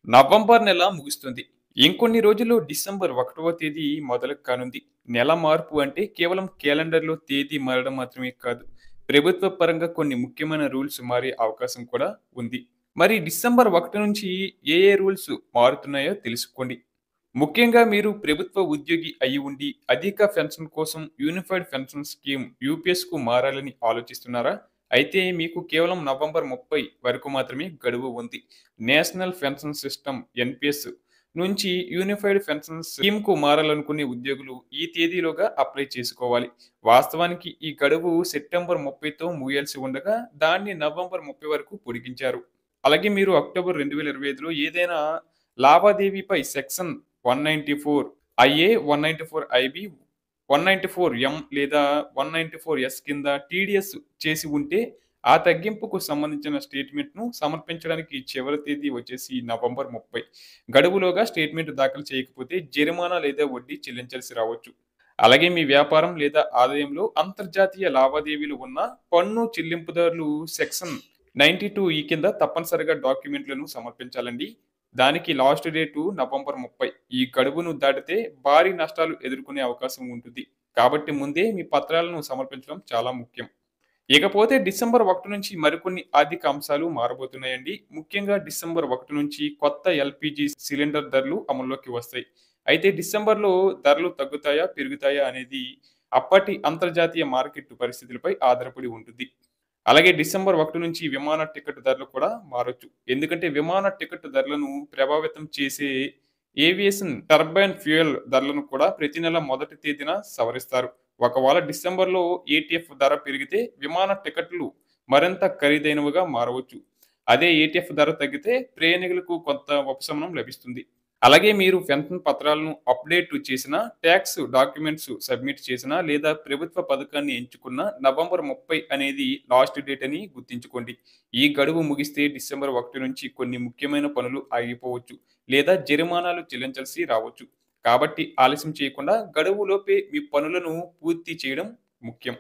November నెల ముగుస్తుంది. ఇంకొన్ని రోజుల్లో డిసెంబర్ 1వ తేదీ మొదలు కానుంది. నెల మార్పు అంటే కేవలం క్యాలెండర్‌లో తేదీ మారడం మాత్రమే కాదు. ప్రభుత్వ పరంగా కొన్ని ముఖ్యమైన రూల్స్ మారే అవకాశం కూడా ఉంది. మరి డిసెంబర్ 1 నుంచి ఏ రూల్స్ మారుతున్నాయో తెలుసుకోండి. ముఖ్యంగా మీరు ప్రభుత్వ ఉద్యోగి అయి ఉండి అధిక పెన్షన్ కోసం యూనిఫైడ్ పెన్షన్ స్కీమ్ యూపీఎస్‌కు మారాలని ఆలోచిస్తున్నారా? అయితే మీకు కేవలం నవంబర్ 30 వరకు మాత్రమే గడువు ఉంది. నేషనల్ పెన్షన్ సిస్టమ్ ఎన్‌పీఎస్ నుంచి యూనిఫైడ్ పెన్షన్ స్కీమ్‌కు మారాలనుకునే ఉద్యోగులు ఈ తేదీలోగా అప్లై చేసుకోవాలి. వాస్తవానికి ఈ గడువు సెప్టెంబర్ 30తో ముగియాల్సి ఉండగా దాన్ని నవంబర్ 30 వరకు పొడిగించారు. అలాగే మీరు అక్టోబర్ 2025లో ఏదైనా లావాదేవీపై సెక్షన్ 194 ఐఏ, 194 ఐబీ, 194 ఎం లేదా 194 ఎస్ కింద టీడీఎస్ చేసి ఉంటే ఆ తగ్గింపుకు సంబంధించిన స్టేట్మెంట్‌ను సమర్పించడానికి చివరి తేదీ వచ్చేసి నవంబర్ 30. గడువులోగా స్టేట్మెంట్ దాఖలు చేయకపోతే జరిమానా లేదా వడ్డీ చెల్లించాల్సి రావచ్చు. అలాగే మీ వ్యాపారం లేదా ఆదాయంలో అంతర్జాతీయ లావాదేవీలు ఉన్న పన్ను చెల్లింపుదారులు సెక్షన్ 92 ఈ కింద తప్పనిసరిగా డాక్యుమెంట్లను సమర్పించాలండి. దానికి లాస్ట్ డేటు నవంబర్ 30. ఈ గడువును దాటితే భారీ నష్టాలు ఎదుర్కొనే అవకాశం ఉంటుంది. కాబట్టి ముందే మీ పత్రాలను సమర్పించడం చాలా ముఖ్యం. ఇకపోతే డిసెంబర్ 1 నుంచి మరికొన్ని ఆర్థిక అంశాలు మారబోతున్నాయండి. ముఖ్యంగా డిసెంబర్ 1 నుంచి కొత్త ఎల్‌పీజీ సిలిండర్ ధరలు అమల్లోకి వస్తాయి. అయితే డిసెంబర్‌లో ధరలు తగ్గుతాయా, పెరుగుతాయా అనేది అప్పటి అంతర్జాతీయ మార్కెట్ పరిస్థితులపై ఆధారపడి ఉంటుంది. అలాగే డిసెంబర్ 1 నుంచి విమాన టికెట్ ధరలు కూడా మారొచ్చు. ఎందుకంటే విమాన టికెట్ ధరలను ప్రభావితం చేసే ఏవియేషన్ టర్బైన్ ఫ్యూయల్ ధరలను కూడా ప్రతి నెల మొదటి తేదీన సవరిస్తారు. ఒకవేళ డిసెంబర్‌లో ఏటీఎఫ్ ధర పెరిగితే విమాన టికెట్లు మరింత ఖరీదైనవిగా మారవచ్చు. అదే ఏటీఎఫ్ ధర తగ్గితే ప్రయాణికులకు కొంత ఉపశమనం లభిస్తుంది. అలాగే మీరు పెన్షన్ పత్రాలను అప్డేట్ చేసినా, టాక్స్ డాక్యుమెంట్స్ సబ్మిట్ చేసినా లేదా ప్రభుత్వ పథకాన్ని ఎంచుకున్న నవంబర్ 30 అనేది లాస్ట్ డేట్ అని గుర్తుంచుకోండి. ఈ గడువు ముగిస్తే డిసెంబర్ 1 నుంచి కొన్ని ముఖ్యమైన పనులు ఆగిపోవచ్చు లేదా జరిమానాలు చెల్లించాల్సి రావచ్చు. కాబట్టి ఆలస్యం చేయకుండా గడువులోపే మీ పనులను పూర్తి చేయడం ముఖ్యం.